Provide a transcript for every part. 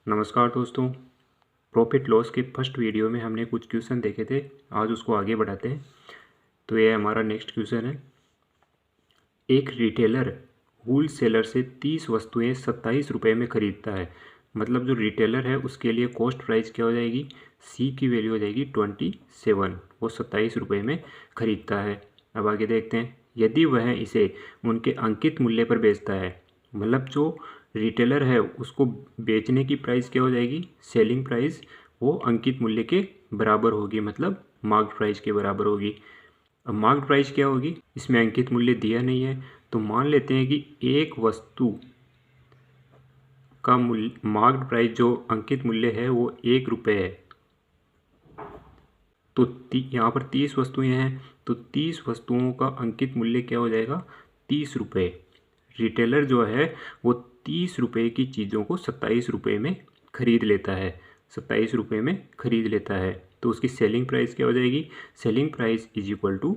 नमस्कार दोस्तों। Profit loss के फर्स्ट वीडियो में हमने कुछ क्वेश्चन देखे थे, आज उसको आगे बढ़ाते हैं। तो ये हमारा नेक्स्ट क्वेश्चन है। एक रिटेलर होल सेलर से 30 वस्तुएं 27 रुपये में ख़रीदता है। मतलब जो रिटेलर है उसके लिए कॉस्ट प्राइस क्या हो जाएगी, सी की वैल्यू हो जाएगी 27, वो 27 रुपये में ख़रीदता है। अब आगे देखते हैं, यदि वह इसे उनके अंकित मूल्य पर बेचता है, मतलब जो रिटेलर है उसको बेचने की प्राइस क्या हो जाएगी, सेलिंग प्राइस, वो अंकित मूल्य के बराबर होगी, मतलब मार्क प्राइस के बराबर होगी। अब मार्क प्राइस क्या होगी, इसमें अंकित मूल्य दिया नहीं है, तो मान लेते हैं कि एक वस्तु का मूल्य, मार्क प्राइस जो अंकित मूल्य है वो 1 रुपये है। तो यहाँ पर 30 वस्तुएं हैं, तो 30 वस्तुओं का अंकित मूल्य क्या हो जाएगा, 30 रुपये। रिटेलर जो है वो 30 रुपये की चीज़ों को 27 रुपये में ख़रीद लेता है, 27 रुपये में ख़रीद लेता है। तो उसकी सेलिंग प्राइस क्या हो जाएगी, selling price is equal to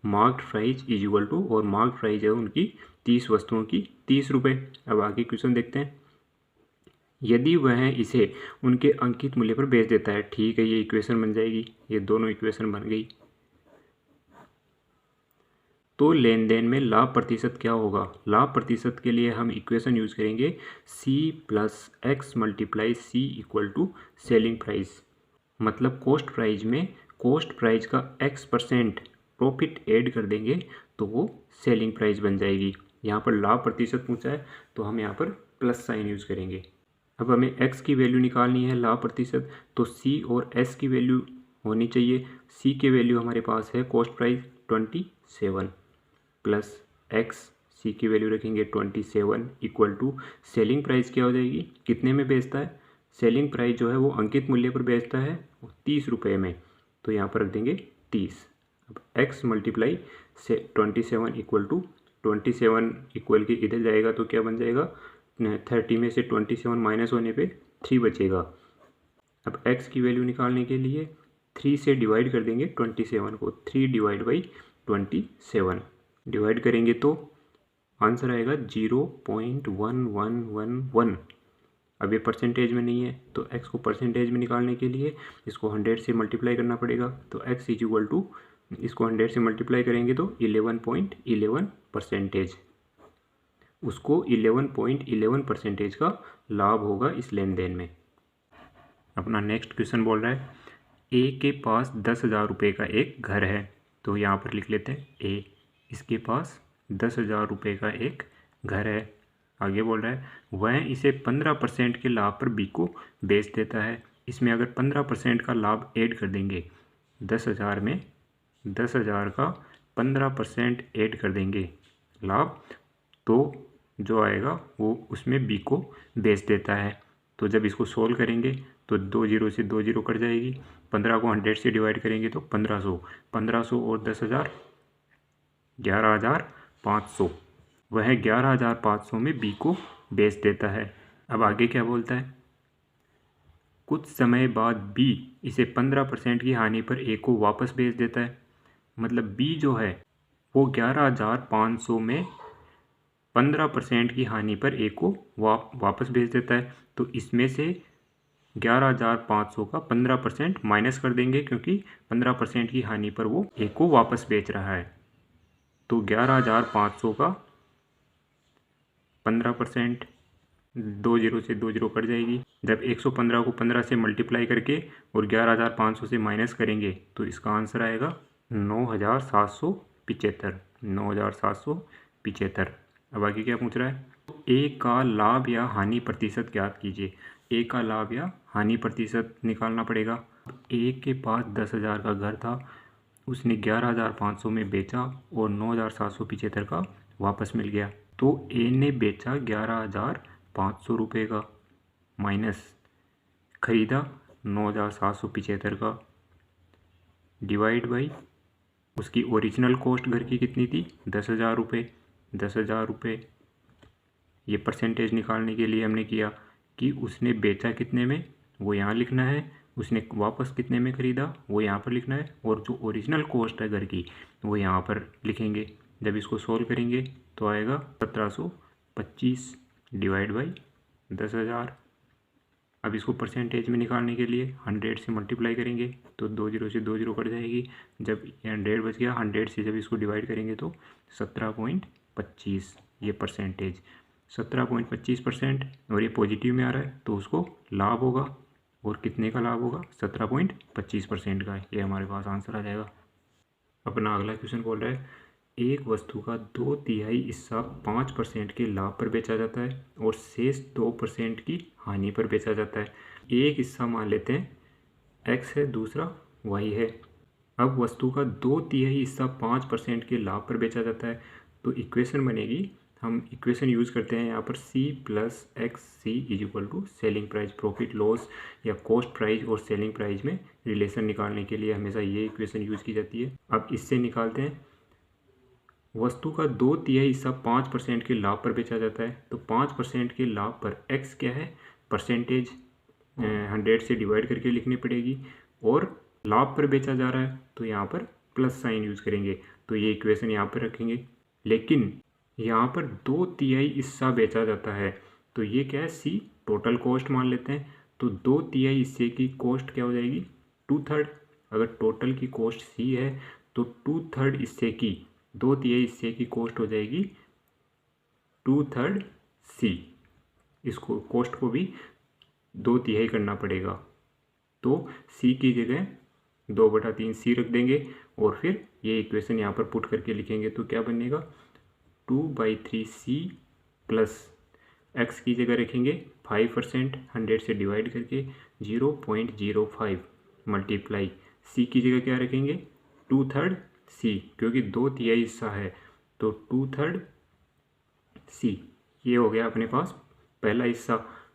marked price is equal to, और मार्क्ड प्राइस है उनकी 30 वस्तुओं की 30 रुपये। अब आगे क्वेश्चन देखते हैं। यदि वह इसे उनके अंकित मूल्य पर बेच देता है, ठीक है, ये इक्वेशन बन जाएगी, ये दोनों इक्वेशन बन गई। तो लेन देन में लाभ प्रतिशत क्या होगा, लाभ प्रतिशत के लिए हम इक्वेशन यूज करेंगे C plus x multiply C equal to selling price. मतलब कॉस्ट प्राइस में कॉस्ट प्राइस का x% प्रॉफिट ऐड कर देंगे तो वो सेलिंग प्राइस बन जाएगी। यहाँ पर लाभ प्रतिशत पूछा है तो हम यहाँ पर प्लस साइन यूज करेंगे। अब हमें x की वैल्यू निकालनी है, लाभ प्रतिशत, तो c और s की वैल्यू होनी चाहिए। c की वैल्यू हमारे पास है cost price 27 plus x, c की वैल्यू रखेंगे 27 इक्वल टू सेलिंग प्राइस क्या हो जाएगी, कितने में बेचता है, सेलिंग प्राइस जो है वो अंकित मूल्य पर बेचता है 30 रुपये में, तो यहाँ पर रख देंगे 30। अब x मल्टीप्लाई से 27 इक्वल टू 27 इक्वल के इधर जाएगा तो क्या बन जाएगा, 30 में से 27 माइनस होने पे 3 बचेगा। अब x की वैल्यू निकालने के लिए 3 से डिवाइड कर देंगे 27 को, 3 डिवाइड बाई 27 डिवाइड करेंगे तो आंसर आएगा 0.1111। अब ये परसेंटेज में नहीं है तो x को परसेंटेज में निकालने के लिए इसको 100 से मल्टीप्लाई करना पड़ेगा। तो x इज इक्वल टू, इसको 100 से मल्टीप्लाई करेंगे तो 11.11%, उसको 11.11% का लाभ होगा इस लेन देन में। अपना नेक्स्ट क्वेश्चन बोल रहा है, ए के पास 10,000 रुपये का एक घर है। तो यहाँ पर लिख लेते हैं ए, इसके पास 10,000 रुपये का एक घर है। आगे बोल रहा है वह इसे 15% के लाभ पर बी को बेच देता है। इसमें अगर 15% का लाभ ऐड कर देंगे, 10,000 में 10,000 का 15% ऐड कर देंगे लाभ, तो जो आएगा वो उसमें बी को बेच देता है। तो जब इसको सोल्व करेंगे तो 2 जीरो से 2 जीरो कट जाएगी, 15 को 100 से डिवाइड करेंगे तो 1500, 1500 और 10,000 11,500, वह 11,500 में बी को बेच देता है। अब आगे क्या बोलता है, कुछ समय बाद बी इसे 15% की हानि पर ए को वापस बेच देता है। मतलब बी जो है वो 11,500 में 15% की हानि पर ए को वापस बेच देता है। तो इसमें से 11,500 का 15% माइनस कर देंगे, क्योंकि 15% की हानि पर वो ए को वापस बेच रहा है। तो 11,500 का 15%, 2 जीरो से 2 जीरो कट जाएगी। जब 115 को 15 से मल्टीप्लाई करके और 11,500 से माइनस करेंगे तो इसका आंसर आएगा 9,775, 9,775। अब आगे क्या पूछ रहा है, ए का लाभ या हानि प्रतिशत ज्ञात कीजिए। ए का लाभ या हानि प्रतिशत निकालना पड़ेगा। ए के पास 10,000 का घर था, उसने 11,500 में बेचा और 9,775 का वापस मिल गया। तो ए ने बेचा 11,500 रुपये का, माइनस खरीदा 9,775 का, डिवाइड बाई उसकी ओरिजिनल कॉस्ट घर की कितनी थी, 10,000 रुपये, 10,000 रुपये। ये परसेंटेज निकालने के लिए हमने किया कि उसने बेचा कितने में, वो यहाँ लिखना है, उसने वापस कितने में ख़रीदा वो यहाँ पर लिखना है, और जो ओरिजिनल कॉस्ट है घर की वो यहाँ पर लिखेंगे। जब इसको सोल्व करेंगे तो आएगा 1725 डिवाइड बाई 10,000, अब इसको परसेंटेज में निकालने के लिए 100 से मल्टीप्लाई करेंगे तो 2 जीरो से 2 जीरो कट जाएगी। जब 100 बच गया, 100 से जब इसको डिवाइड करेंगे तो 17.25 ये परसेंटेज 17.25%, और ये पॉजिटिव में आ रहा है तो उसको लाभ होगा। और कितने का लाभ होगा? 17.25% का। ये हमारे पास आंसर आ जाएगा। अपना अगला क्वेश्चन बोल रहा है एक वस्तु का 2/3 हिस्सा 5% के लाभ पर बेचा जाता है और शेष 2% की हानि पर बेचा जाता है। एक हिस्सा मान लेते हैं x है, दूसरा y है। अब वस्तु का 2/3 हिस्सा 5% के लाभ पर बेचा जाता है तो इक्वेशन बनेगी, हम इक्वेशन यूज़ करते हैं यहाँ पर C + XC = selling price, profit loss या कॉस्ट प्राइस और सेलिंग प्राइस में रिलेशन निकालने के लिए हमेशा ये इक्वेशन यूज़ की जाती है। अब इससे निकालते हैं, वस्तु का 2/3 हिस्सा 5% के लाभ पर बेचा जाता है तो 5% के लाभ पर x क्या है? परसेंटेज 100 से डिवाइड करके लिखनी पड़ेगी, और लाभ पर बेचा जा रहा है तो यहाँ पर प्लस साइन यूज़ करेंगे, तो ये इक्वेशन यहाँ पर रखेंगे। लेकिन यहाँ पर 2/3 हिस्सा बेचा जाता है तो ये क्या है? C टोटल कॉस्ट मान लेते हैं। तो 2/3 हिस्से की कॉस्ट क्या हो जाएगी? 2/3। अगर टोटल की कॉस्ट C है तो 2/3 हिस्से की 2/3 हिस्से की कॉस्ट हो जाएगी 2/3 C। इसको कॉस्ट को भी 2/3 करना पड़ेगा, तो C की जगह 2/3 C रख देंगे और फिर ये इक्वेशन यहाँ पर पुट करके लिखेंगे तो क्या बनेगा? 2/3 C प्लस x की जगह रखेंगे 5%, 100 से डिवाइड करके 0.05 मल्टीप्लाई C की जगह क्या रखेंगे? 2/3 C, क्योंकि 2/3 हिस्सा है तो 2/3 C। ये हो गया अपने पास पहला हिस्सा।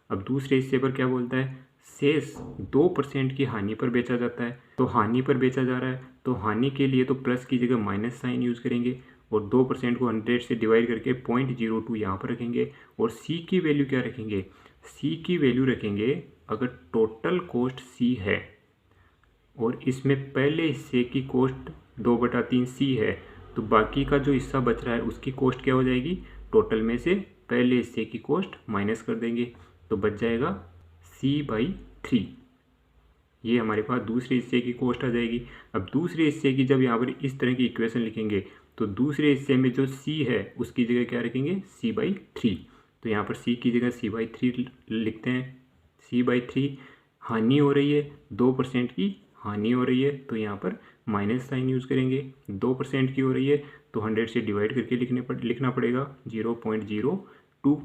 अब दूसरे हिस्से पर क्या बोलता है? शेष 2% की हानि पर बेचा जाता है। तो हानि पर बेचा जा रहा है तो हानि के लिए तो प्लस की जगह माइनस साइन यूज़ करेंगे और 2% को 100 से डिवाइड करके 0.02 यहाँ पर रखेंगे। और C की वैल्यू क्या रखेंगे? C की वैल्यू रखेंगे, अगर टोटल कॉस्ट C है और इसमें पहले हिस्से की कॉस्ट 2/3 C है तो बाकी का जो हिस्सा बच रहा है उसकी कॉस्ट क्या हो जाएगी? टोटल में से पहले हिस्से की कॉस्ट माइनस कर देंगे तो बच जाएगा C/3। ये हमारे पास दूसरे हिस्से की कॉस्ट आ जाएगी। अब दूसरे हिस्से की जब यहाँ पर इस तरह की इक्वेशन लिखेंगे तो दूसरे हिस्से में जो C है उसकी जगह क्या रखेंगे? C/3। तो यहाँ पर C की जगह C/3 लिखते हैं। C/3 हानि हो रही है, 2% की हानि हो रही है तो यहाँ पर माइनस साइन यूज़ करेंगे। 2% की हो रही है तो 100 से डिवाइड करके लिखना पड़ेगा 0.02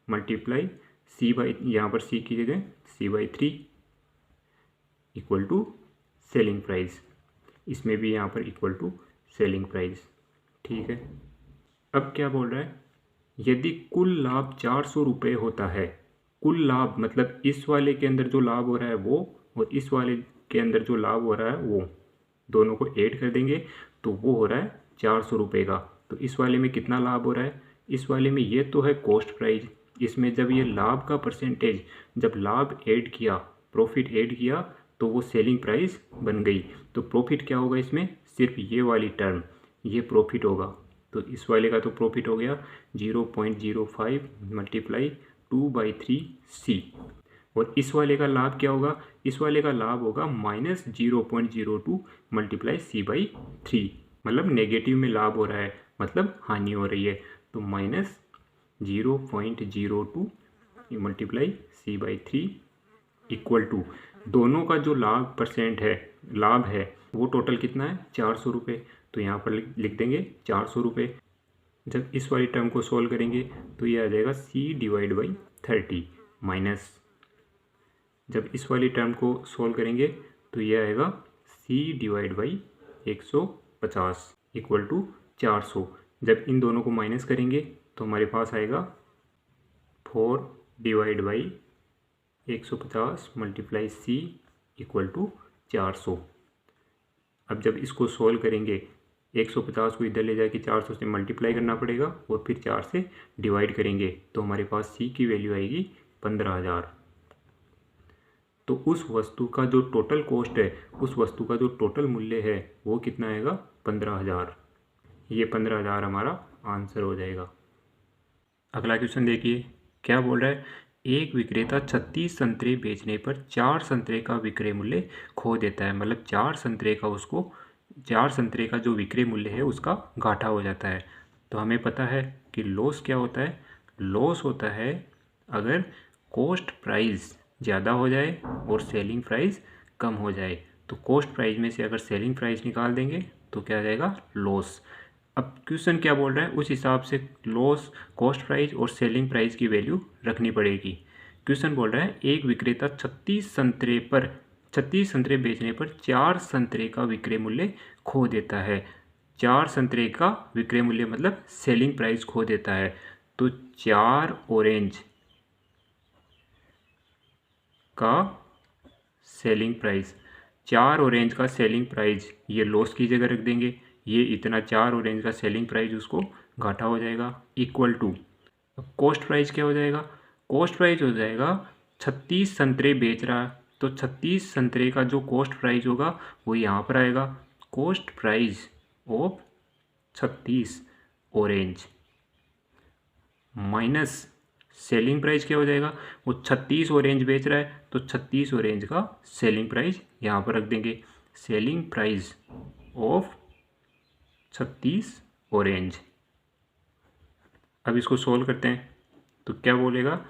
मल्टीप्लाई यहाँ पर C की जगह C/3 = सेलिंग प्राइस। इसमें भी यहाँ पर = सेलिंग प्राइस। ठीक है। अब क्या बोल रहा है? यदि कुल लाभ 400 रुपये होता है, कुल लाभ मतलब इस वाले के अंदर जो लाभ हो रहा है वो और इस वाले के अंदर जो लाभ हो रहा है वो, दोनों को ऐड कर देंगे तो वो हो रहा है 400 रुपये का। तो इस वाले में कितना लाभ हो रहा है? इस वाले में ये तो है कॉस्ट प्राइस, इसमें जब ये लाभ का परसेंटेज, जब लाभ ऐड किया, प्रॉफिट ऐड किया तो वो सेलिंग प्राइस बन गई। तो प्रॉफिट क्या होगा इसमें? सिर्फ ये वाली टर्म, ये प्रॉफिट होगा। तो इस वाले का तो प्रॉफिट हो गया 0.05 मल्टीप्लाई 2/3 C। और इस वाले का लाभ क्या होगा? इस वाले का लाभ होगा -0.02 मल्टीप्लाई C/3। मतलब नेगेटिव में लाभ हो रहा है, मतलब हानि हो रही है, तो -0.02 मल्टीप्लाई C/3 = दोनों का जो लाभ परसेंट है, लाभ है, वो टोटल कितना है? 400 रुपये। तो यहाँ पर लिख देंगे 400 रुपये। जब इस वाली टर्म को सॉल्व करेंगे तो ये आ जाएगा C/30 माइनस, जब इस वाली टर्म को सॉल्व करेंगे तो ये आएगा C/150 = 400। जब इन दोनों को माइनस करेंगे तो हमारे पास आएगा 4/150 मल्टीप्लाई C = 400। अब जब इसको सॉल्व करेंगे 150 को इधर ले जाके 400 से मल्टीप्लाई करना पड़ेगा और फिर 4 से डिवाइड करेंगे तो हमारे पास C की वैल्यू आएगी 15,000। तो उस वस्तु का जो टोटल कॉस्ट है, उस वस्तु का जो टोटल मूल्य है वो कितना आएगा? 15,000। ये 15,000 हमारा आंसर हो जाएगा। अगला क्वेश्चन देखिए, क्या बोल रहा है? एक विक्रेता 36 संतरे बेचने पर 4 संतरे का विक्रय मूल्य खो देता है, मतलब 4 संतरे का जो विक्रय मूल्य है उसका घाटा हो जाता है। तो हमें पता है कि लॉस क्या होता है। लॉस होता है अगर कॉस्ट प्राइस ज़्यादा हो जाए और सेलिंग प्राइस कम हो जाए। तो कॉस्ट प्राइस में से अगर सेलिंग प्राइस निकाल देंगे तो क्या आ जाएगा, लॉस। अब क्वेश्चन क्या बोल रहा है, उस हिसाब से लॉस, कॉस्ट प्राइस और सेलिंग प्राइस की वैल्यू रखनी पड़ेगी। क्वेश्चन बोल रहा है एक विक्रेता 36 संतरे बेचने पर 4 संतरे का विक्रय मूल्य खो देता है। 4 संतरे का विक्रय मूल्य मतलब सेलिंग प्राइस खो देता है। तो 4 ऑरेंज का सेलिंग प्राइस, 4 ऑरेंज का सेलिंग प्राइस ये लॉस की जगह रख देंगे। ये इतना 4 ऑरेंज का सेलिंग प्राइस उसको घाटा हो जाएगा, इक्वल टू कॉस्ट प्राइस क्या हो जाएगा। कॉस्ट प्राइस हो जाएगा 36 संतरे बेच रहा है तो 36 संतरे का जो कॉस्ट प्राइस होगा वो यहाँ पर आएगा। Cost price of 36 orange minus selling price क्या हो जाएगा, वो 36 ऑरेंज बेच रहा है तो 36 ऑरेंज का सेलिंग प्राइस यहाँ पर रख देंगे। Selling price of 36 orange. अब इसको सोल्व करते हैं तो क्या बोलेगा,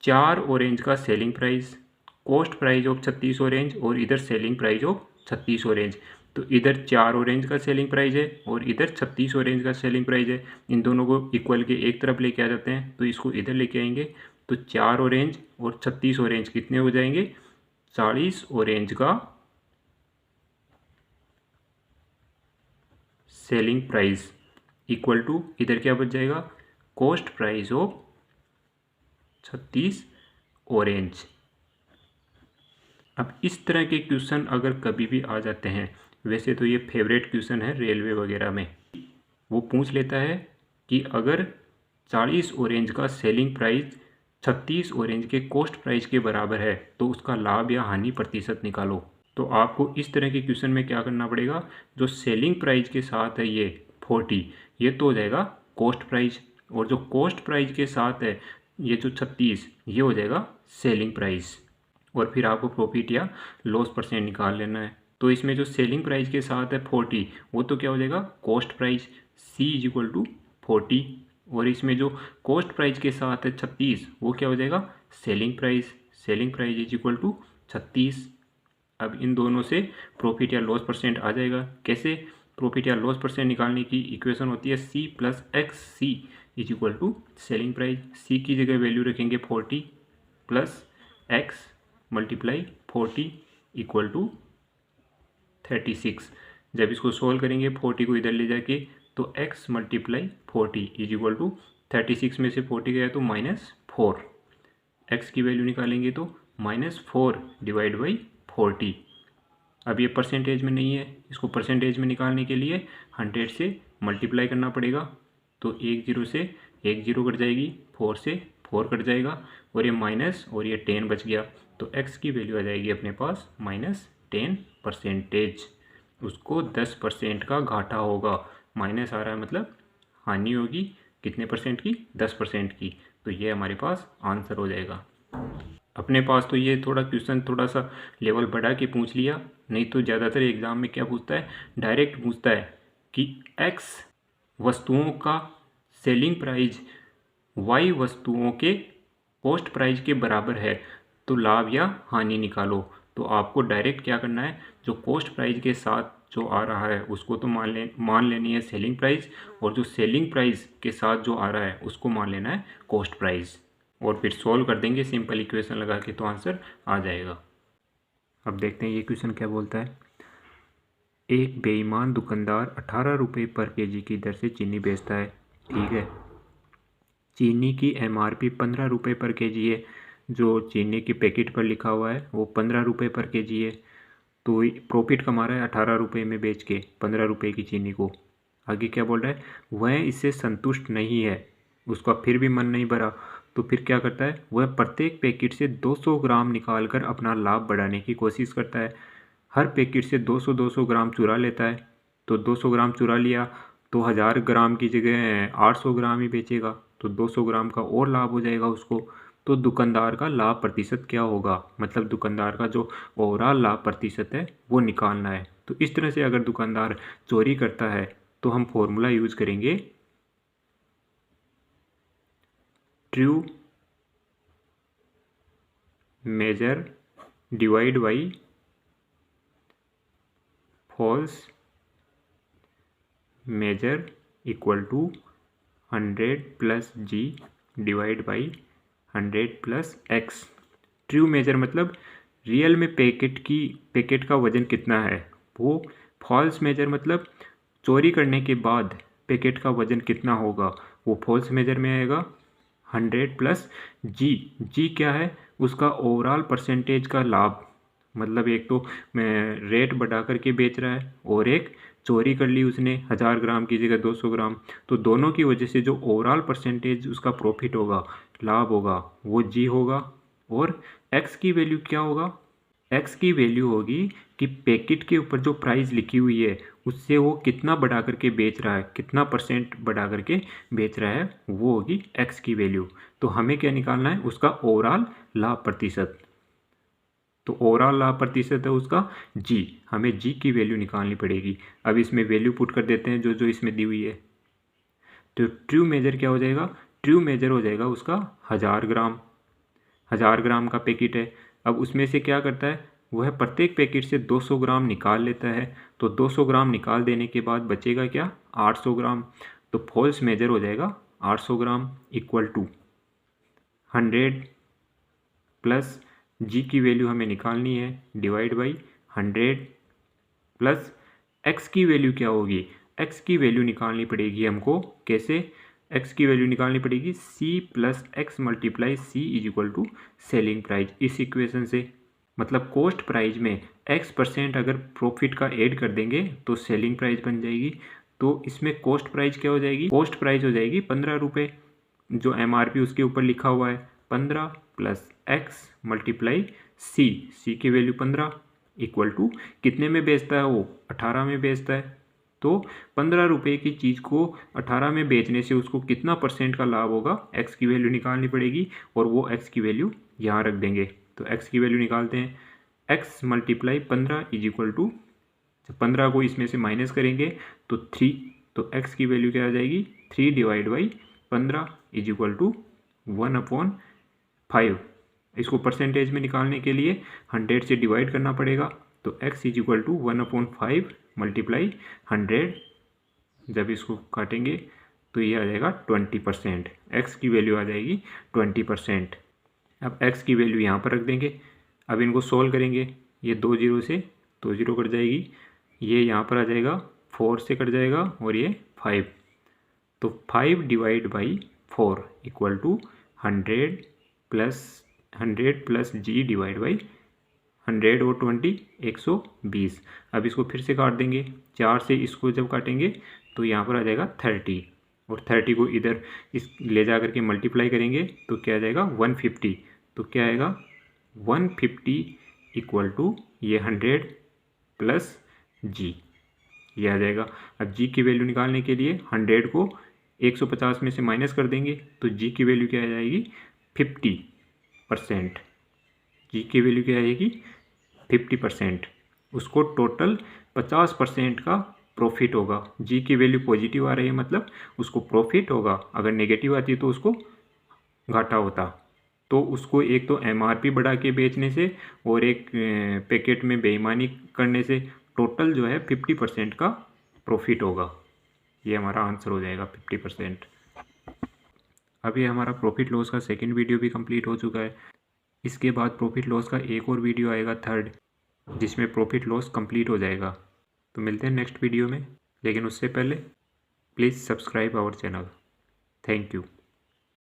4 ऑरेंज का selling price, cost price of 36 orange और इधर सेलिंग प्राइस ऑफ 36 ऑरेंज। तो इधर 4 ऑरेंज का सेलिंग प्राइस है और इधर 36 ऑरेंज का सेलिंग प्राइस है। इन दोनों को इक्वल के एक तरफ लेके आ जाते हैं तो इसको इधर लेके आएंगे तो 4 ऑरेंज और 36 ऑरेंज कितने हो जाएंगे, 40 ऑरेंज का सेलिंग प्राइस इक्वल टू इधर क्या बच जाएगा, कॉस्ट प्राइस ऑफ 36 ऑरेंज। अब इस तरह के क्वेश्चन अगर कभी भी आ जाते हैं, वैसे तो ये फेवरेट क्वेश्चन है रेलवे वगैरह में, वो पूछ लेता है कि अगर 40 ऑरेंज का सेलिंग प्राइस 36 ऑरेंज के कॉस्ट प्राइस के बराबर है तो उसका लाभ या हानि प्रतिशत निकालो। तो आपको इस तरह के क्वेश्चन में क्या करना पड़ेगा, जो सेलिंग प्राइस के साथ है ये 40, ये तो हो जाएगा कॉस्ट प्राइस, और जो कॉस्ट प्राइस के साथ है ये जो 36 ये हो जाएगा सेलिंग प्राइस। और फिर आपको प्रॉफिट या लॉस परसेंट निकाल लेना है। तो इसमें जो सेलिंग प्राइस के साथ है 40 वो तो क्या हो जाएगा cost price, C is equal to 40। और इसमें जो कॉस्ट प्राइस के साथ है 36 वो क्या हो जाएगा selling price, selling price is equal to 36। अब इन दोनों से प्रॉफिट या लॉस परसेंट आ जाएगा। कैसे, प्रॉफिट या लॉस परसेंट निकालने की इक्वेशन होती है C plus x C is equal to selling price. C की जगह वैल्यू रखेंगे 40 plus x multiply 40 equal to 36। जब इसको सोल्व करेंगे 40 को इधर ले जाके तो x multiply 40 is equal to 36 में से 40 गया तो -4। x की वैल्यू निकालेंगे तो -4 डिवाइड बाई 40। अब ये परसेंटेज में नहीं है, इसको परसेंटेज में निकालने के लिए 100 से मल्टीप्लाई करना पड़ेगा। तो 1 0 से 1 0 कट जाएगी, 4 से 4 कट जाएगा और ये माइनस और ये 10 बच गया। तो x की वैल्यू आ जाएगी अपने पास -10%। उसको 10% का घाटा होगा, माइनस आ रहा है मतलब हानि होगी, कितने परसेंट की, 10% की। तो ये हमारे पास आंसर हो जाएगा। अपने पास तो ये थोड़ा क्वेश्चन थोड़ा सा लेवल बढ़ा के पूछ लिया, नहीं तो ज़्यादातर एग्ज़ाम में क्या पूछता है, डायरेक्ट पूछता है कि x वस्तुओं का सेलिंग प्राइस y वस्तुओं के कॉस्ट प्राइस के बराबर है तो लाभ या हानि निकालो। तो आपको डायरेक्ट क्या करना है, जो कॉस्ट प्राइस के साथ जो आ रहा है उसको तो मान लेनी है सेलिंग प्राइस, और जो सेलिंग प्राइस के साथ जो आ रहा है उसको मान लेना है कॉस्ट प्राइस। और फिर सॉल्व कर देंगे सिंपल इक्वेशन लगा के तो आंसर आ जाएगा। अब देखते हैं ये क्वेश्चन क्या बोलता है। एक बेईमान दुकानदार 18 रुपये पर केजी की दर से चीनी बेचता है, ठीक है। चीनी की MRP 15 रुपये पर केजी है, जो चीनी के पैकेट पर लिखा हुआ है वो 15 रुपये पर केजी है। तो प्रॉफिट कमा रहा है 18 रुपये में बेच के 15 रुपये की चीनी को। आगे क्या बोल रहा है, वह इससे संतुष्ट नहीं है, उसका फिर भी मन नहीं भरा। तो फिर क्या करता है, वह प्रत्येक पैकेट से 200 ग्राम निकाल कर अपना लाभ बढ़ाने की कोशिश करता है। हर पैकेट से 200 ग्राम चुरा लेता है। तो 200 ग्राम चुरा लिया तो 1000 ग्राम की जगह 800 ग्राम ही बेचेगा, तो 200 ग्राम का और लाभ हो जाएगा उसको। तो दुकानदार का लाभ प्रतिशत क्या होगा, मतलब दुकानदार का जो ओवरऑल लाभ प्रतिशत है वो निकालना है। तो इस तरह से अगर दुकानदार चोरी करता है तो हम फॉर्मूला यूज करेंगे true measure divide by false measure equal to 100 plus G divide by 100 plus x. True measure मतलब रियल में पैकेट का वजन कितना है वो। फॉल्स मेजर मतलब चोरी करने के बाद पैकेट का वजन कितना होगा, वो फॉल्स मेजर में आएगा। 100 प्लस जी क्या है, उसका ओवरऑल परसेंटेज का लाभ, मतलब एक तो रेट बढ़ा करके बेच रहा है और एक चोरी कर ली उसने 1000 ग्राम की जगह 200 ग्राम, तो दोनों की वजह से जो ओवरऑल परसेंटेज उसका प्रॉफिट होगा, लाभ होगा, वो जी होगा। और एक्स की वैल्यू क्या होगा, एक्स की वैल्यू होगी कि पैकेट के ऊपर जो प्राइस लिखी हुई है उससे वो कितना बढ़ा करके बेच रहा है, कितना परसेंट बढ़ा करके बेच रहा है, वो होगी एक्स की वैल्यू। तो हमें क्या निकालना है, उसका ओवरऑल लाभ प्रतिशत। तो ओवरऑल लाभ प्रतिशत है उसका जी, हमें जी की वैल्यू निकालनी पड़ेगी। अब इसमें वैल्यू पुट कर देते हैं जो जो इसमें दी हुई है। तो ट्रू मेजर क्या हो जाएगा, ट्रू मेजर हो जाएगा उसका 1000 ग्राम। 1000 ग्राम का पैकेट है, अब उसमें से क्या करता है, वह प्रत्येक पैकेट से 200 ग्राम निकाल लेता है। तो 200 ग्राम निकाल देने के बाद बचेगा क्या, 800 ग्राम। तो फॉल्स मेजर हो जाएगा 800 ग्राम इक्वल टू 100 प्लस जी की वैल्यू हमें निकालनी है डिवाइड बाई 100 प्लस एक्स की वैल्यू क्या होगी, एक्स की वैल्यू निकालनी पड़ेगी हमको। कैसे, एक्स की वैल्यू निकालनी पड़ेगी C plus x multiply C is equal to selling price. इस इक्वेशन से मतलब कॉस्ट प्राइस में x% अगर प्रॉफिट का ऐड कर देंगे तो सेलिंग प्राइस बन जाएगी। तो इसमें कॉस्ट प्राइस क्या हो जाएगी, कॉस्ट प्राइस हो जाएगी 15 रुपये, जो MRP उसके ऊपर लिखा हुआ है 15 प्लस एक्स मल्टीप्लाई सी की वैल्यू 15 इक्वल टू कितने में बेचता है वो, 18 में बेचता है। तो 15 रुपये की चीज़ को 18 में बेचने से उसको कितना परसेंट का लाभ होगा, एक्स की वैल्यू निकालनी पड़ेगी और वो एक्स की वैल्यू यहाँ रख देंगे। तो एक्स की वैल्यू निकालते हैं, x multiply 15 is equal to, 15 को इसमें से माइनस करेंगे तो 3, तो एक्स की वैल्यू क्या आ जाएगी 3 divide by 15 is equal to 1/5। इसको परसेंटेज में निकालने के लिए 100 से डिवाइड करना पड़ेगा। तो x is equal to 1/5 multiply 100, जब इसको काटेंगे तो ये आ जाएगा 20%। x की वैल्यू आ जाएगी 20%। अब x की वैल्यू यहाँ पर रख देंगे। अब इनको सोल्व करेंगे, ये 2 0 से 2 0 कट जाएगी, ये यहाँ पर आ जाएगा 4 से कट जाएगा और ये 5। तो 5 divide by 4 equal to 100 plus G divide by 100 और 20 120। अब इसको फिर से काट देंगे, 4 से इसको जब काटेंगे तो यहाँ पर आ जाएगा 30 और 30 को इधर इस ले जा करके मल्टीप्लाई करेंगे तो क्या आ जाएगा 150। तो क्या आएगा 150 इक्वल टू ये 100 प्लस जी, ये आ जाएगा। अब जी की वैल्यू निकालने के लिए 100 को 150 में से माइनस कर देंगे तो जी की वैल्यू क्या आ जाएगी 50%। जी की वैल्यू क्या आएगी 50%। उसको टोटल 50% का प्रॉफिट होगा। जी की वैल्यू पॉजिटिव आ रही है मतलब उसको प्रॉफिट होगा, अगर नेगेटिव आती तो उसको घाटा होता। तो उसको एक तो MRP बढ़ा के बेचने से और एक पैकेट में बेईमानी करने से टोटल जो है 50% का प्रॉफिट होगा। ये हमारा आंसर हो जाएगा 50%। अभी हमारा प्रॉफिट लॉस का सेकंड वीडियो भी कंप्लीट हो चुका है। इसके बाद प्रॉफिट लॉस का एक और वीडियो आएगा थर्ड, जिसमें प्रॉफिट लॉस कंप्लीट हो जाएगा। तो मिलते हैं नेक्स्ट वीडियो में, लेकिन उससे पहले please subscribe our channel. Thank you.